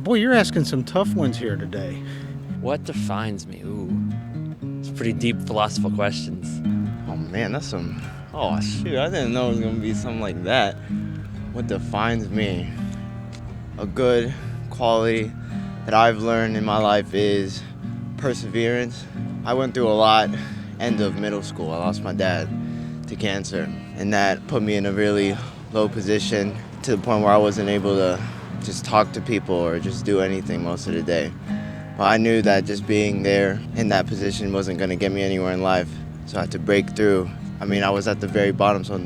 Boy, you're asking some tough ones here today. What defines me? Ooh, it's pretty deep philosophical questions. Oh man, that's some, oh shoot, I didn't know it was gonna be something like that. What defines me? A good quality that I've learned in my life is perseverance. I went through a lot end of middle school. I lost my dad to cancer, and that put me in a really low position to the point where I wasn't able to just talk to people or just do anything most of the day. But I knew that just being there in that position wasn't going to get me anywhere in life, so I had to break through. I mean, I was at the very bottom, so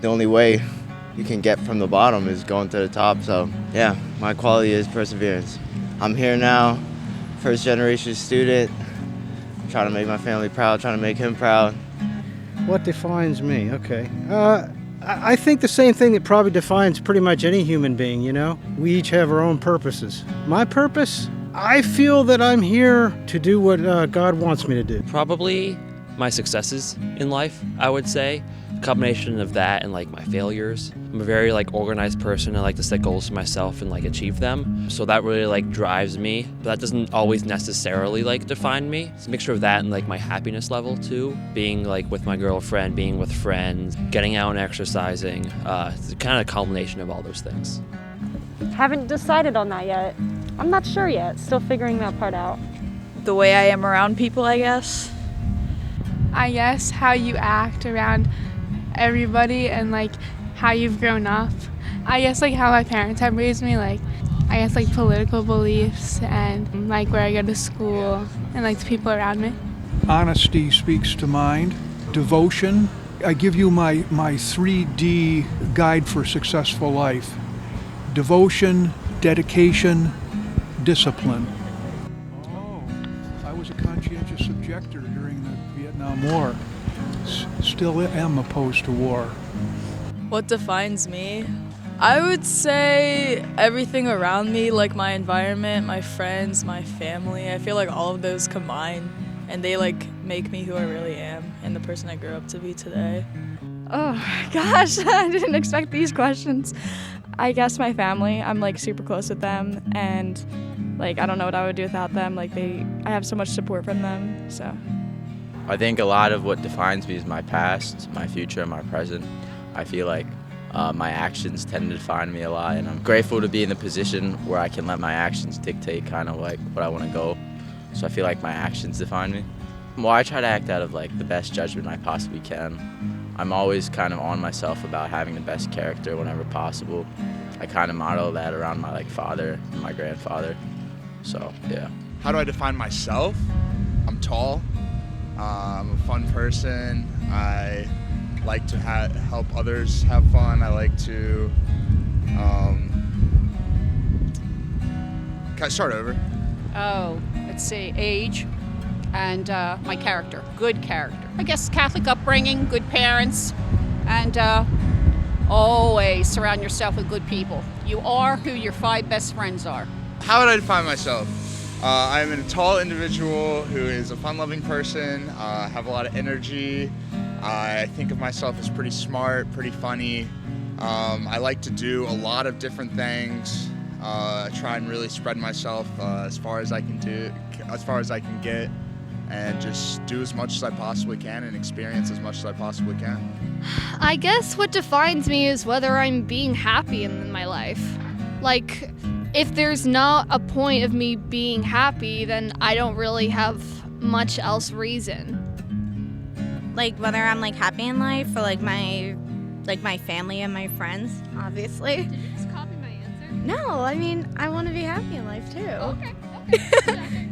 the only way you can get from the bottom is going to the top. So yeah, my quality is perseverance. I'm here now, first generation student, trying to make my family proud, trying to make him proud. What defines me? Okay. I think the same thing that probably defines pretty much any human being, you know? We each have our own purposes. My purpose? I feel that I'm here to do what God wants me to do. Probably my successes in life, I would say. A combination of that and like my failures. I'm a very like organized person. I like to set goals for myself and like achieve them. So that really like drives me, but that doesn't always necessarily like define me. It's a mixture of that and like my happiness level too. Being like with my girlfriend, being with friends, getting out and exercising. It's kind of a combination of all those things. Haven't decided on that yet. I'm not sure yet. Still figuring that part out. The way I am around people, I guess. I guess how you act around everybody and like how you've grown up. I guess like how my parents have raised me, like I guess like political beliefs and like where I go to school and like the people around me. Honesty speaks to mind. Devotion. I give you my 3D guide for successful life. Devotion, dedication, discipline. Oh, I was a conscientious objector during the Vietnam War. Still am opposed to war. What defines me? I would say everything around me, like my environment, my friends, my family. I feel like all of those combine and they like make me who I really am and the person I grew up to be today. Oh gosh, I didn't expect these questions. I guess my family, I'm like super close with them and like I don't know what I would do without them. Like I have so much support from them, so. I think a lot of what defines me is my past, my future, and my present. I feel like my actions tend to define me a lot, and I'm grateful to be in the position where I can let my actions dictate kind of like what I want to go. So I feel like my actions define me. Well, I try to act out of like the best judgment I possibly can. I'm always kind of on myself about having the best character whenever possible. I kind of model that around my like father and my grandfather. So yeah. How do I define myself? I'm tall. I'm a fun person. I like to help others have fun. I like to. Can I start over? Oh, let's see, age and my character, good character. I guess Catholic upbringing, good parents, and always surround yourself with good people. You are who your 5 best friends are. How would I define myself? I'm a tall individual who is a fun-loving person, have a lot of energy. I think of myself as pretty smart, pretty funny. I like to do a lot of different things. Try and really spread myself as far as I can get, and just do as much as I possibly can and experience as much as I possibly can. I guess what defines me is whether I'm being happy in my life. Like, if there's not a point of me being happy, then I don't really have much else reason. Like whether I'm like happy in life or like my family and my friends, obviously. Did you just copy my answer? No, I mean I want to be happy in life too. Okay.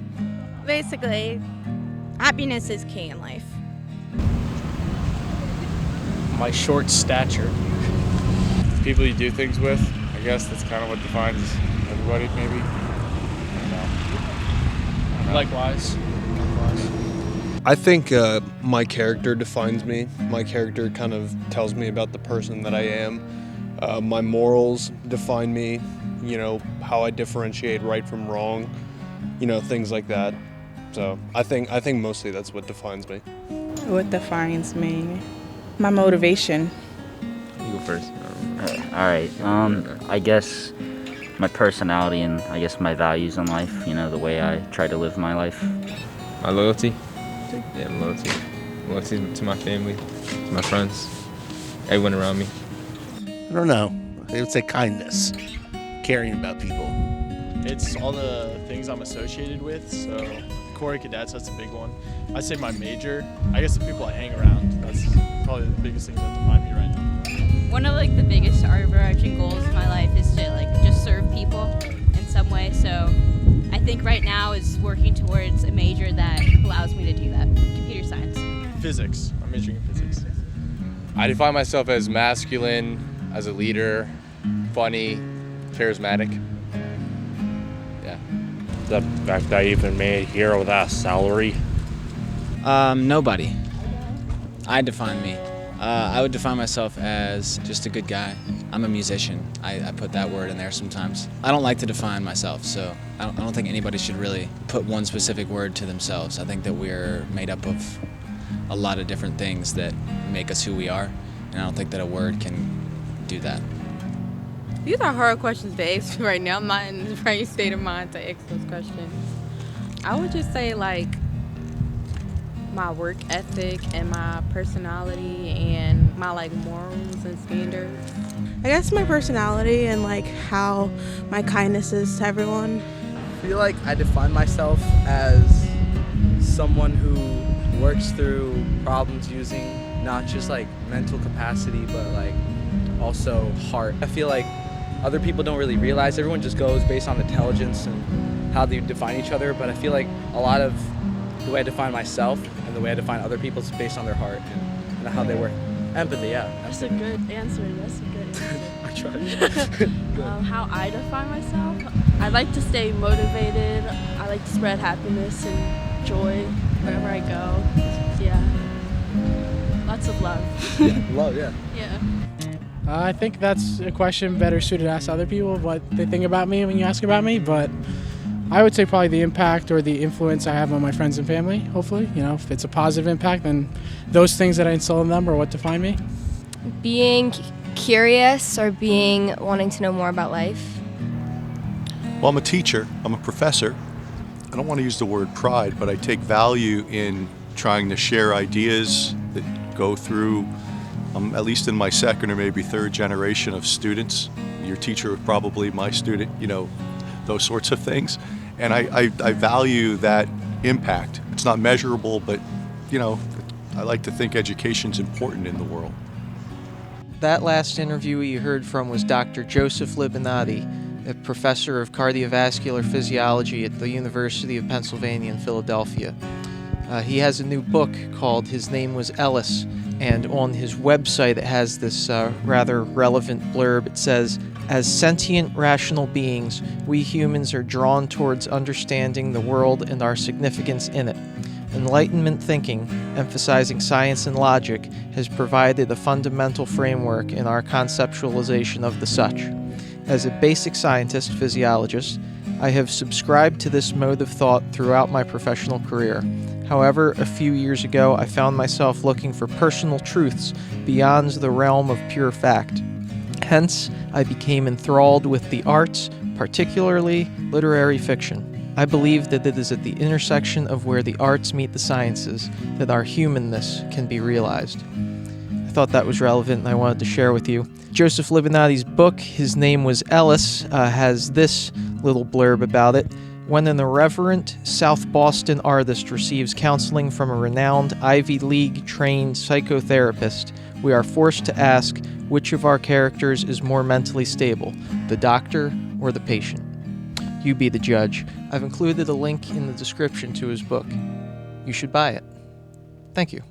Basically, happiness is key in life. My short stature. People you do things with, I guess that's kind of what defines everybody, maybe. I don't know. Likewise. I think my character defines me. My character kind of tells me about the person that I am. My morals define me, you know, how I differentiate right from wrong, you know, things like that. So I think mostly that's what defines me. What defines me? My motivation. You go first. All right. I guess my personality and I guess my values in life, you know, the way I try to live my life. My loyalty. Yeah, loyalty. Loyalty to my family, to my friends, everyone around me. I don't know. I would say kindness, caring about people. It's all the things I'm associated with, so Corps of Cadets, that's a big one. I'd say my major, I guess the people I hang around, that's probably the biggest things that define me right now. One of like the biggest overarching goals in my life is to like just serve people in some way, so I think right now is working towards a major that allows me to do that, computer science. Physics, I'm majoring in physics. I define myself as masculine, as a leader, funny, charismatic. Yeah. The fact that I even made it here without a salary. Nobody. I define me. I would define myself as just a good guy. I'm a musician. I put that word in there sometimes. I don't like to define myself, so I don't think anybody should really put one specific word to themselves. I think that we're made up of a lot of different things that make us who we are, and I don't think that a word can do that. These are hard questions to ask right now. I'm not in the right state of mind to ask those questions. I would just say like my work ethic and my personality and my like morals and standards. I guess my personality and like how my kindness is to everyone. I feel like I define myself as someone who works through problems using not just like mental capacity but like also heart. I feel like other people don't really realize, everyone just goes based on intelligence and how they define each other, but I feel like a lot of the way I define myself and the way I define other people is based on their heart and how they work. Empathy, yeah. That's a good answer. That's a good answer. I tried. How I define myself, I like to stay motivated. I like to spread happiness and joy wherever I go. Yeah. Lots of love. Yeah, love, yeah. Yeah. I think that's a question better suited to ask other people what they think about me when you ask about me, but I would say probably the impact or the influence I have on my friends and family, hopefully. You know, if it's a positive impact, then those things that I instill in them are what define me. Being curious or wanting to know more about life. Well, I'm a teacher, I'm a professor. I don't want to use the word pride, but I take value in trying to share ideas that go through, at least in my second or maybe third generation of students. Your teacher was probably my student, you know, those sorts of things. And I value that impact. It's not measurable, but, you know, I like to think education's important in the world. That last interviewee you heard from was Dr. Joseph Libinati, a professor of cardiovascular physiology at the University of Pennsylvania in Philadelphia. He has a new book called His Name Was Ellis, and on his website it has this rather relevant blurb. It says, "As sentient, rational beings, we humans are drawn towards understanding the world and our significance in it. Enlightenment thinking, emphasizing science and logic, has provided a fundamental framework in our conceptualization of the such. As a basic scientist, physiologist, I have subscribed to this mode of thought throughout my professional career. However, a few years ago, I found myself looking for personal truths beyond the realm of pure fact. Hence, I became enthralled with the arts, particularly literary fiction. I believe that it is at the intersection of where the arts meet the sciences that our humanness can be realized." I thought that was relevant and I wanted to share with you. Joseph Libinati's book, His Name Was Ellis, has this little blurb about it. "When an irreverent South Boston artist receives counseling from a renowned Ivy League-trained psychotherapist, we are forced to ask which of our characters is more mentally stable, the doctor or the patient. You be the judge." I've included a link in the description to his book. You should buy it. Thank you.